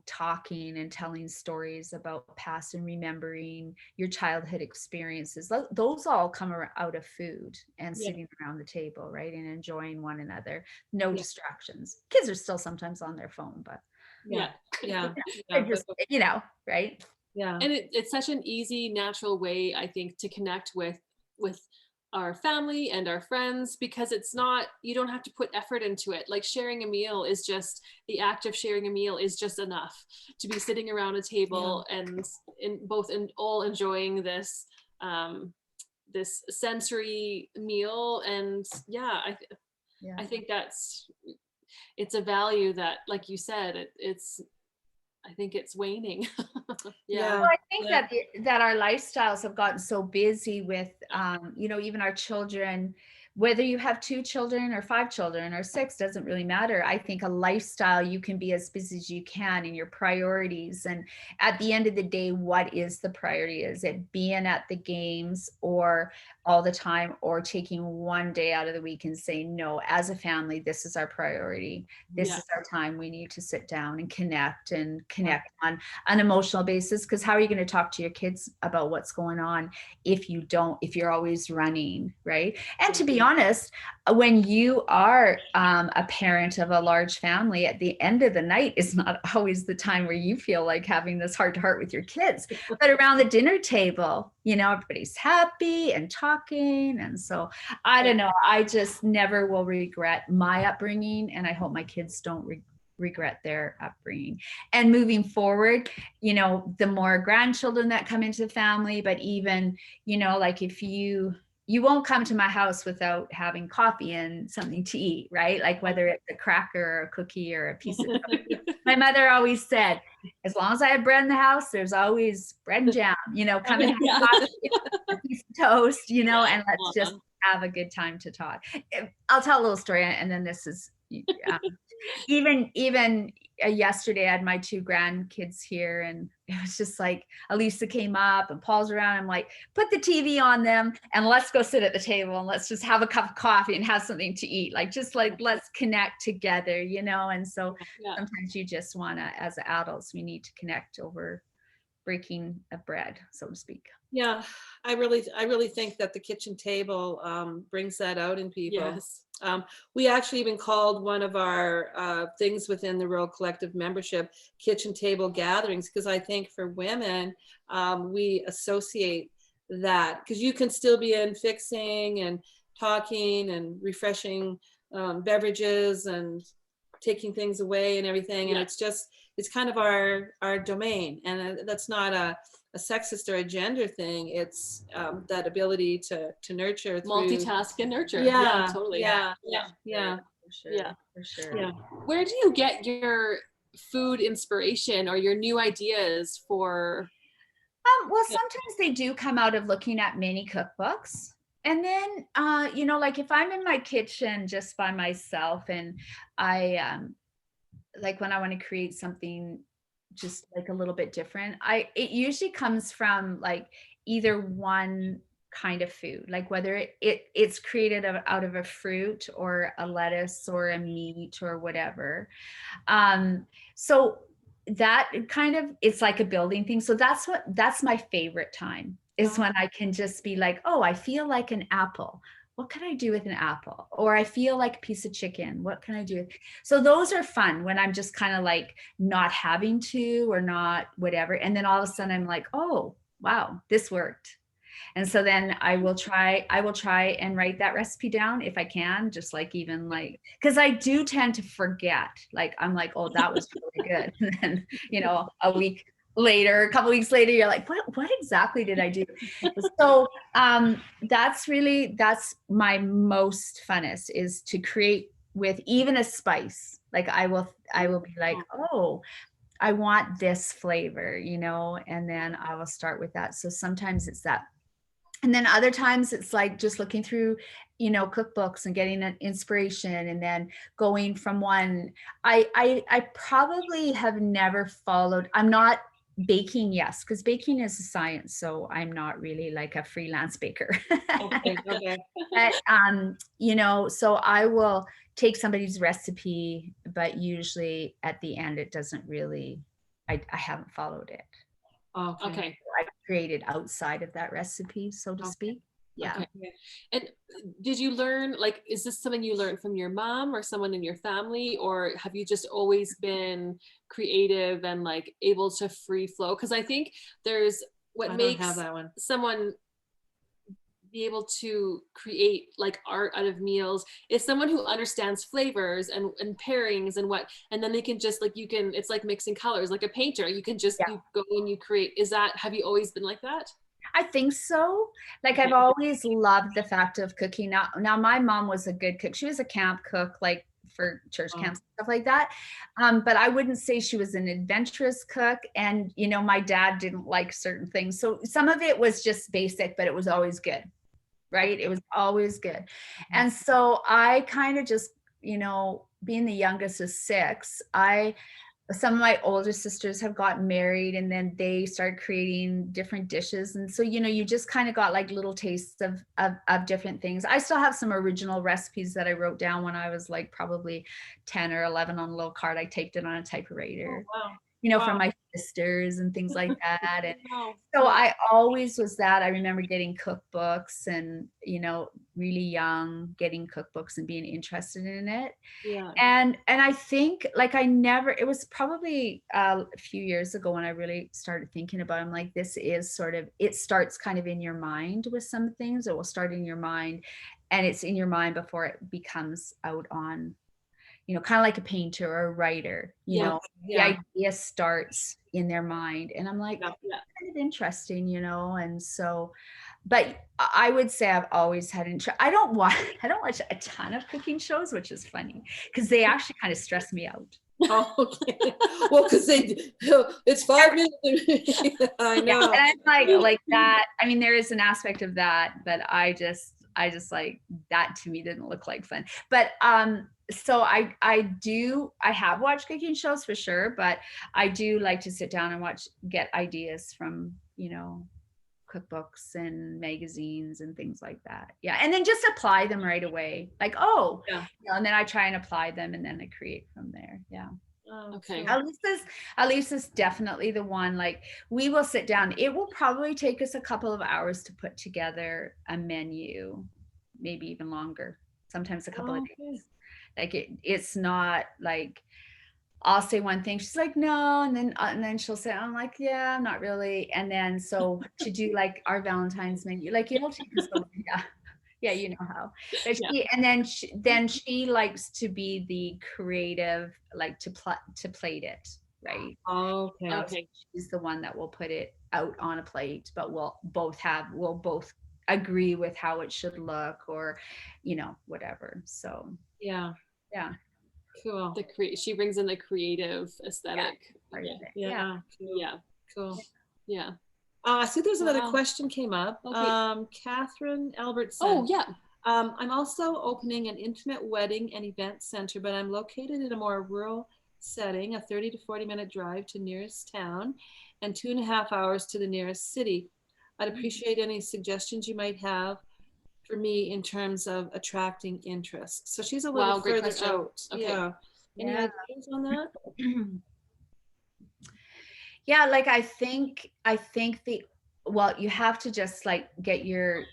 Speaker 3: talking and telling stories about past and remembering your childhood experiences. Those all come out of food and sitting around the table, right? And enjoying one another. No distractions. Kids are still sometimes on their phone, but just, right?
Speaker 2: Yeah.
Speaker 1: And it's such an easy, natural way, I think, to connect with our family and our friends, because it's not, you don't have to put effort into it. Like sharing a meal is just, the act of sharing a meal is just enough to be sitting around a table and all enjoying this this sensory meal. And I think it's a value that, like you said, I think it's waning.
Speaker 3: Well, I think that our lifestyles have gotten so busy with, even our children, whether you have 2 children or 5 children or 6, doesn't really matter. I think a lifestyle, you can be as busy as you can in your priorities. And at the end of the day, what is the priority? Is it being at the games or all the time, or taking one day out of the week and saying, no, as a family, this is our priority. This is our time. We need to sit down and connect on an emotional basis. Because how are you going to talk to your kids about what's going on if you're always running, right? And to be honest, when you are a parent of a large family, at the end of the night is not always the time where you feel like having this heart to heart with your kids. But around the dinner table, everybody's happy and talking. And so I don't know, I just never will regret my upbringing, and I hope my kids don't regret their upbringing. And moving forward, the more grandchildren that come into the family, but even, like if you won't come to my house without having coffee and something to eat, right? Like whether it's a cracker or a cookie or a piece of cookie. My mother always said, as long as I have bread in the house, there's always bread and jam, come and have coffee, a piece of toast, and let's just have a good time to talk. I'll tell a little story, and then this is, even yesterday I had my 2 grandkids here, and it was just like Elisa came up and Paul's around. I'm like, put the TV on them and let's go sit at the table and let's just have a cup of coffee and have something to eat. Let's connect together, and so sometimes you just want to, as adults, we need to connect over breaking of bread, so to speak.
Speaker 2: Yeah, I really think that the kitchen table brings that out in people.
Speaker 1: Yes.
Speaker 2: We actually even called one of our things within the Rural Collective membership kitchen table gatherings, because I think for women, we associate that, because you can still be in fixing and talking and refreshing beverages and taking things away and everything. And it's kind of our domain. And that's not a sexist or a gender thing. It's that ability to nurture through
Speaker 1: multitask and nurture. Yeah, totally.
Speaker 2: Yeah.
Speaker 3: For sure.
Speaker 1: Where do you get your food inspiration or your new ideas for?
Speaker 3: Well, sometimes they do come out of looking at mini cookbooks. And then, like if I'm in my kitchen just by myself, and I, like when I want to create something just like a little bit different, it usually comes from like either one kind of food, like whether it's created out of a fruit or a lettuce or a meat or whatever. So that kind of, it's like a building thing. So that's my favorite time, is when I can just be like, oh, I feel like an apple. What can I do with an apple? Or I feel like a piece of chicken. What can I do? So those are fun when I'm just kind of like not having to, or not whatever. And then all of a sudden I'm like, oh, wow, this worked. And so then I will try and write that recipe down if I can, just like even like, because I do tend to forget. Like I'm like, oh, that was really good. And then, a couple weeks later, you're like, what exactly did I do? So that's my most funnest, is to create with even a spice. Like I will be like, oh, I want this flavor, and then I will start with that. So sometimes it's that. And then other times it's like just looking through, cookbooks and getting an inspiration, and then going from one. I probably have never followed. I'm not baking, yes, because baking is a science. So I'm not really like a freelance baker.
Speaker 2: Okay.
Speaker 3: But, so I will take somebody's recipe, but usually at the end, it doesn't really, I haven't followed it.
Speaker 1: Okay.
Speaker 3: I created outside of that recipe, so to speak. Yeah.
Speaker 1: Okay. And did you learn, like, is this something you learned from your mom or someone in your family, or have you just always been creative and like able to free flow? Because I think there's what makes someone be able to create like art out of meals is someone who understands flavors and pairings and what, and then they can just like, you can, it's like mixing colors, like a painter, you can just, you go and you create. Have you always been like that?
Speaker 3: I think so. Like,
Speaker 1: Okay.
Speaker 3: I've always loved the fact of cooking. Now my mom was a good cook. She was a camp cook, like for church camps, stuff like that. But I wouldn't say she was an adventurous cook. And, you know, my dad didn't like certain things. So some of it was just basic, but it was always good, right? It was always good. And so I kind of just, you know, being the youngest of 6, some of my older sisters have gotten married, and then they started creating different dishes. And so, you know, you just kind of got like little tastes of different things. I still have some original recipes that I wrote down when I was like probably 10 or 11 on a little card. I taped it on a typewriter.
Speaker 2: Wow.
Speaker 3: You know, from my sisters and things like that. And
Speaker 2: Wow.
Speaker 3: so I always was that. I remember getting cookbooks and, you know, really young, getting cookbooks and being interested in it.
Speaker 2: Yeah.
Speaker 3: And I think like it was probably a few years ago when I really started thinking about it. I'm like, this is sort of, it starts kind of in your mind with some things. It will start in your mind, and it's in your mind before it becomes out on, you know, kind of like a painter or a writer, you know, the idea starts in their mind. And I'm like, kind of interesting, you know? And so, but I would say I've always had interest. I don't watch a ton of cooking shows, which is funny because they actually kind of stress me out.
Speaker 2: Oh, okay. Well, because it's 5 minutes. I know.
Speaker 3: Yeah, and I'm like that. I mean, there is an aspect of that, but I just like that to me didn't look like fun. But so I have watched cooking shows for sure, but I do like to sit down and get ideas from, you know, cookbooks and magazines and things like that. Yeah. And then just apply them right away. Like, you know, and then I try and apply them, and then I create from there. Yeah.
Speaker 1: Okay.
Speaker 3: Elisa's definitely the one. Like, we will sit down. It will probably take us a couple of hours to put together a menu, maybe even longer, sometimes a couple of days. Like it's not like I'll say one thing, she's like, no, and then she'll say, I'm like, yeah, not really. And then so to do like our Valentine's menu, like it'll take us a yeah, you know how. But then she likes to be the creative, like to plate it, right?
Speaker 2: Okay.
Speaker 3: She's the one that will put it out on a plate, but we'll both agree with how it should look, or, you know, whatever. So
Speaker 2: yeah. Cool.
Speaker 1: She brings in the creative aesthetic.
Speaker 2: Yeah. Cool.
Speaker 1: Yeah.
Speaker 2: I see there's another question came up. Okay. Catherine Albertson.
Speaker 1: Oh, yeah.
Speaker 2: I'm also opening an intimate wedding and event center, but I'm located in a more rural setting, a 30 to 40 minute drive to nearest town and 2.5 hours to the nearest city. I'd appreciate any suggestions you might have for me in terms of attracting interest. So she's a little further out. Okay. Yeah. Any ideas on that?
Speaker 3: Yeah, like I think you have to just like get your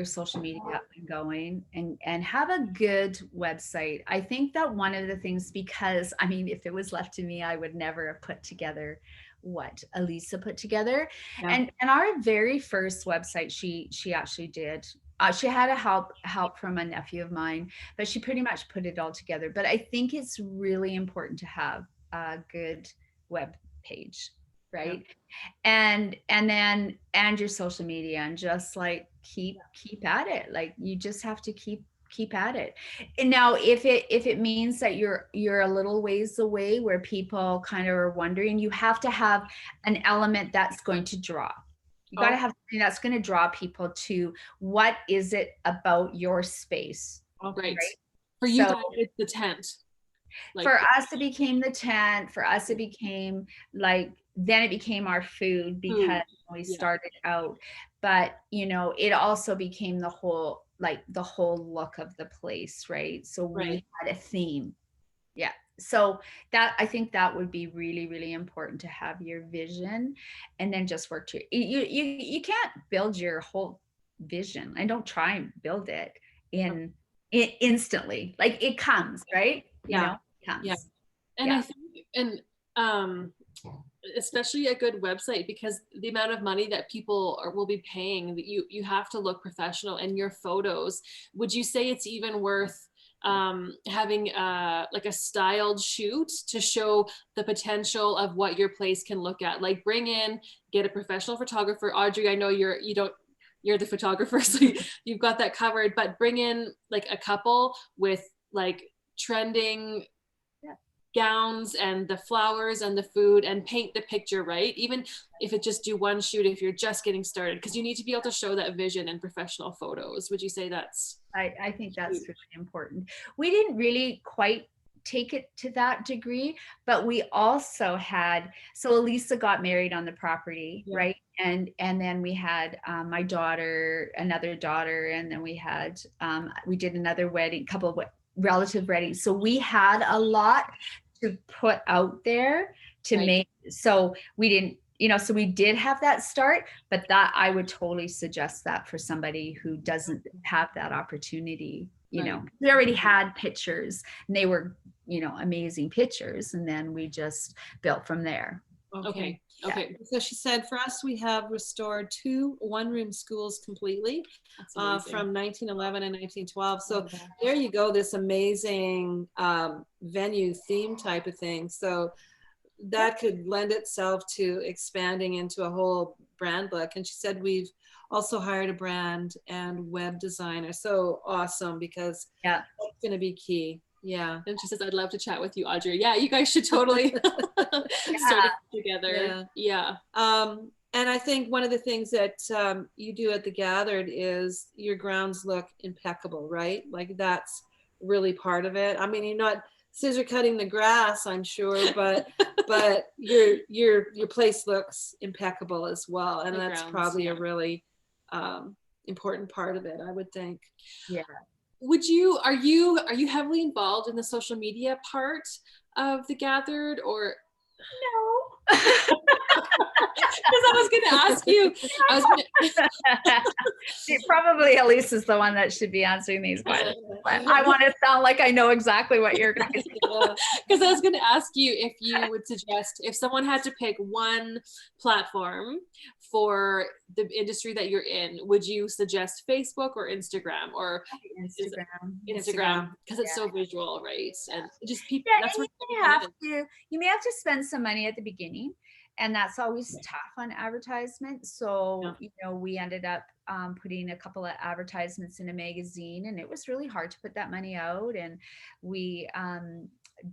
Speaker 3: social media up and going and have a good website. I think that one of the things, because I mean, if it was left to me, I would never have put together what Elisa put together. And our very first website, she actually did. She had a help from a nephew of mine, but she pretty much put it all together. But I think it's really important to have a good web page, right? And your social media, and just like keep at it. Like you just have to keep at it. And now if it means that you're a little ways away where people kind of are wondering, you have to have an element that's going to draw. You got to have something that's going to draw people to what is it about your space.
Speaker 1: Right. For you, it's the tent.
Speaker 3: Like, for us, it became the tent. For us, it became like, then it became our food because we started out. But, you know, it also became the whole look of the place, right? So we had a theme. Yeah. So that, I think that would be really, really important, to have your vision and then just work to you can't build your whole vision. I don't try and build it instantly. Like it comes, right? You know, it comes.
Speaker 1: And I think, and especially a good website, because the amount of money that people will be paying, that you have to look professional, and your photos, would you say it's even worth having like a styled shoot to show the potential of what your place can look at? Like get a professional photographer. Audrey, I know you're the photographer, so you've got that covered, but bring in like a couple with like trending gowns and the flowers and the food, and paint the picture, right? Even if it just do one shoot, if you're just getting started, because you need to be able to show that vision in professional photos. Would you say that's?
Speaker 3: I think that's really important. We didn't really quite take it to that degree, but we also had, so Elisa got married on the property, right? And then we had my daughter, another daughter, and then we did another wedding, couple of relative weddings. So we had a lot to put out there to make, so we didn't, so we did have that start, but that I would totally suggest that for somebody who doesn't have that opportunity. We already had pictures, and they were, amazing pictures, and then we just built from there.
Speaker 1: Okay.
Speaker 2: So she said, for us, we have restored 2 one-room schools completely from 1911 and 1912. So there you go, this amazing venue theme type of thing. So that could lend itself to expanding into a whole brand look. And she said, we've also hired a brand and web designer. So awesome, because that's going to be key. Yeah.
Speaker 1: And she says, I'd love to chat with you, Audrey. Yeah, you guys should totally start it together. Yeah.
Speaker 2: And I think one of the things that you do at the Gathered is your grounds look impeccable, right? Like that's really part of it. I mean, you're not scissor cutting the grass, I'm sure, but your place looks impeccable as well. And that's probably a really important part of it, I would think.
Speaker 3: Yeah.
Speaker 1: Are you heavily involved in the social media part of the Gathered, or?
Speaker 3: No.
Speaker 1: Because I was going to ask you.
Speaker 3: Probably Elise is the one that should be answering these questions. I want to sound like I know exactly what you're guys doing.
Speaker 1: Because I was going to ask you if you would suggest, if someone had to pick one platform for the industry that you're in, would you suggest Facebook or Instagram? Or Instagram, because it's so visual, right? And just people. That's where
Speaker 3: you may have to spend some money at the beginning, and that's always tough on advertisement. So we ended up putting a couple of advertisements in a magazine, and it was really hard to put that money out. And we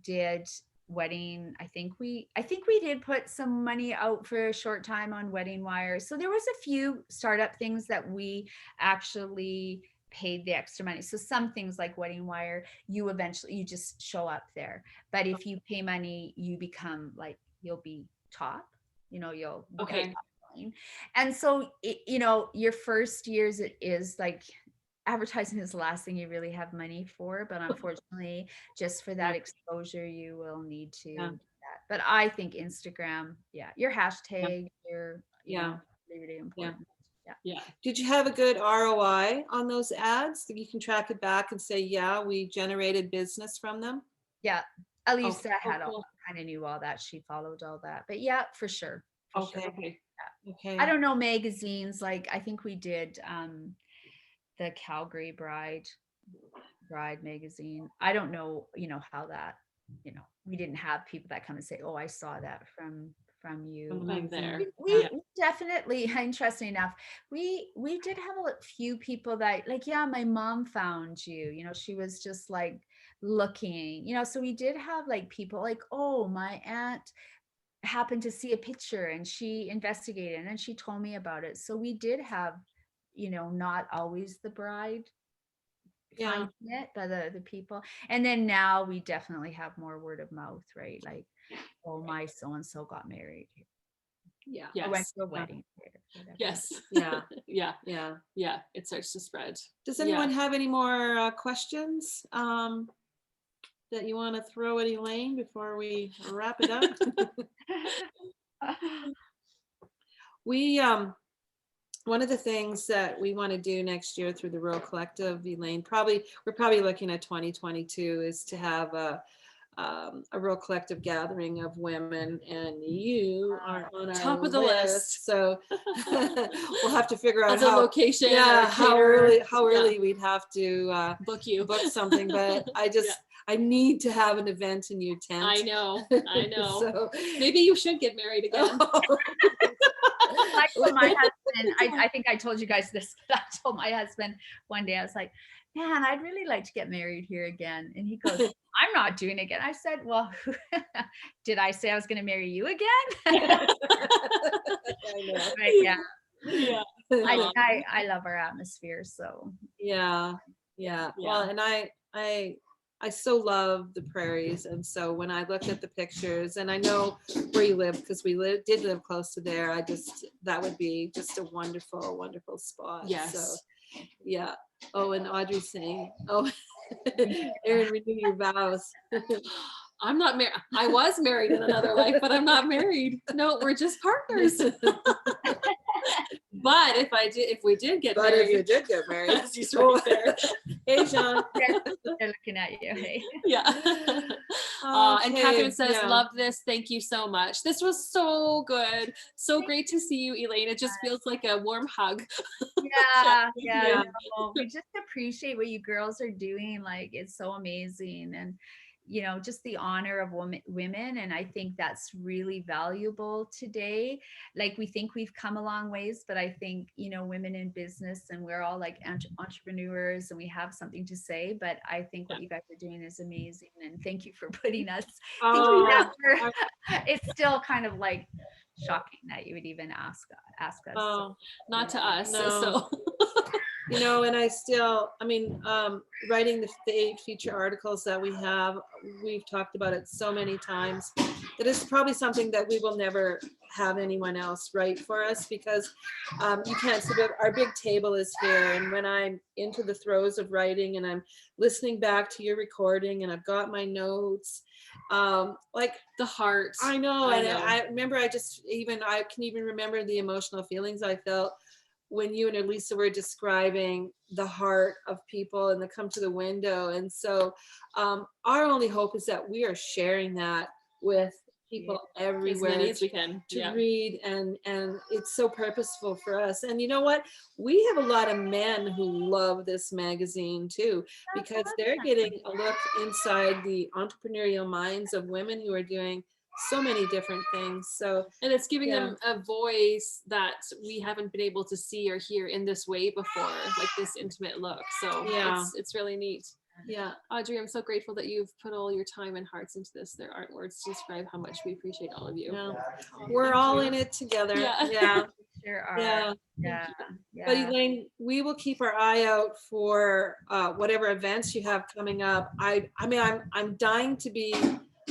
Speaker 3: did wedding. I think we did put some money out for a short time on Wedding Wire. So there was a few startup things that we actually paid the extra money. So some things like Wedding Wire, you just show up there. But if you pay money, you become like, you'll be top, you'll and so your first years, it is like advertising is the last thing you really have money for, but unfortunately just for that exposure you will need to do that. But I think Instagram, your hashtag, really important.
Speaker 1: Yeah.
Speaker 2: Did you have a good ROI on those ads that you can track it back and say, we generated business from them?
Speaker 3: Yeah. Elisa had kind of knew all that. She followed all that. But for sure.
Speaker 2: Okay.
Speaker 3: I don't know, magazines, like I think we did the Calgary Bride magazine. I don't know, how that, we didn't have people that come and say, oh, I saw that from you. We definitely, interesting enough, we did have a few people that like, my mom found you, she was just like looking, so we did have like people like, oh, my aunt happened to see a picture and she investigated and then she told me about it. So we did have, not always the bride finding it, but the people. And then now we definitely have more word of mouth, right? Like, oh, my so-and-so got married. I went to a wedding.
Speaker 1: Yes. Yeah. It starts to spread.
Speaker 2: Does anyone have any more questions that you want to throw at Elaine before we wrap it up? One of the things that we want to do next year through the Rural Collective, Elaine, we're probably looking at 2022, is to have a real collective gathering of women, and you are on our
Speaker 1: Top of the list.
Speaker 2: So we'll have to figure out
Speaker 1: As a location or
Speaker 2: yeah,
Speaker 1: a
Speaker 2: how
Speaker 1: caterer.
Speaker 2: early we'd have to
Speaker 1: Book you.
Speaker 2: book something. But I just I need to have an event in your tent.
Speaker 1: I know.
Speaker 2: So
Speaker 1: Maybe you should get married again.
Speaker 3: I told my husband, I think I told you guys this, but I told my husband one day, I was like, man, I'd really like to get married here again. And he goes, I'm not doing it again. I said, well, did I say I was going to marry you again?
Speaker 2: I know.
Speaker 3: But yeah.
Speaker 1: Yeah.
Speaker 3: I love our atmosphere. So
Speaker 2: Yeah. Well, and I so love the prairies, and so when I looked at the pictures, and I know where you live because we did live close to there, that would be just a wonderful, wonderful spot.
Speaker 1: Yes.
Speaker 2: So yeah. Oh, and Audrey's saying, oh, Erin, renew your vows.
Speaker 1: I'm not married. I was married in another life, but I'm not married. No, we're just partners. But if we did get married,
Speaker 2: she's right there. Hey, Sean.
Speaker 3: They're looking at you. Hey.
Speaker 1: Yeah. And Catherine says, love this. Thank you so much. This was so good. So great to see you, Elaine. It just feels like a warm hug.
Speaker 3: Yeah. No, we just appreciate what you girls are doing. Like, it's so amazing. And just the honor of women. And I think that's really valuable today. Like, we think we've come a long ways, but I think, women in business, and we're all like entrepreneurs, and we have something to say, but I think what you guys are doing is amazing. And thank you for putting us, it's still kind of like shocking that you would even ask us.
Speaker 2: Oh,
Speaker 1: not to us.
Speaker 2: No.
Speaker 1: So.
Speaker 2: And writing the 8 feature articles that we've talked about it so many times that it's probably something that we will never have anyone else write for us, because you can't see, our big table is here, and when I'm into the throes of writing and I'm listening back to your recording and I've got my notes, like
Speaker 1: the heart.
Speaker 2: I know. I remember I can even remember the emotional feelings I felt when you and Elisa were describing the heart of people and the come to the window. And so our only hope is that we are sharing that with people everywhere,
Speaker 1: as many as we can
Speaker 2: to read, and it's so purposeful for us. And you know what, we have a lot of men who love this magazine too, because they're getting a look inside the entrepreneurial minds of women who are doing so many different things. So,
Speaker 1: and it's giving them a voice that we haven't been able to see or hear in this way before, like this intimate look. So it's really neat.
Speaker 2: Yeah.
Speaker 1: Audrey, I'm so grateful that you've put all your time and hearts into this. There aren't words to describe how much we appreciate all of you.
Speaker 2: Yeah. We're all in it together. Yeah.
Speaker 3: Sure are. Yeah.
Speaker 2: But Elaine, we will keep our eye out for whatever events you have coming up. I'm dying to be,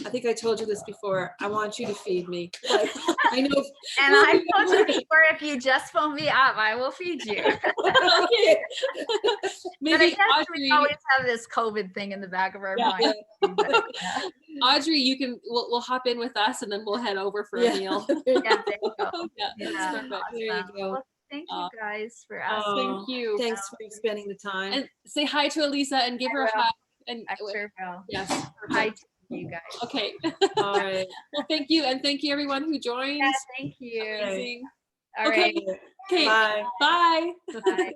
Speaker 2: I think I told you this before, I want you to feed me. Like, I know.
Speaker 3: And I told you before, if you just phone me up, I will feed you.
Speaker 2: Okay.
Speaker 3: Maybe, but I guess Audrey, we always have this COVID thing in the back of our mind. But,
Speaker 1: Audrey, we'll hop in with us, and then we'll head over for a meal.
Speaker 3: There you go.
Speaker 1: That's perfect.
Speaker 3: Awesome.
Speaker 2: There you go.
Speaker 3: Well, thank you guys for asking.
Speaker 1: Thank you.
Speaker 2: Thanks for spending the time.
Speaker 1: And say hi to Elisa and give her a hug. And
Speaker 3: I sure will.
Speaker 1: Yes.
Speaker 3: Hi to you guys.
Speaker 1: Okay.
Speaker 2: All right.
Speaker 1: Well, thank you, and thank you everyone who joined.
Speaker 3: Yeah, thank you.
Speaker 1: Amazing.
Speaker 3: All right.
Speaker 1: Okay.
Speaker 2: Bye.
Speaker 1: Bye.
Speaker 3: Bye.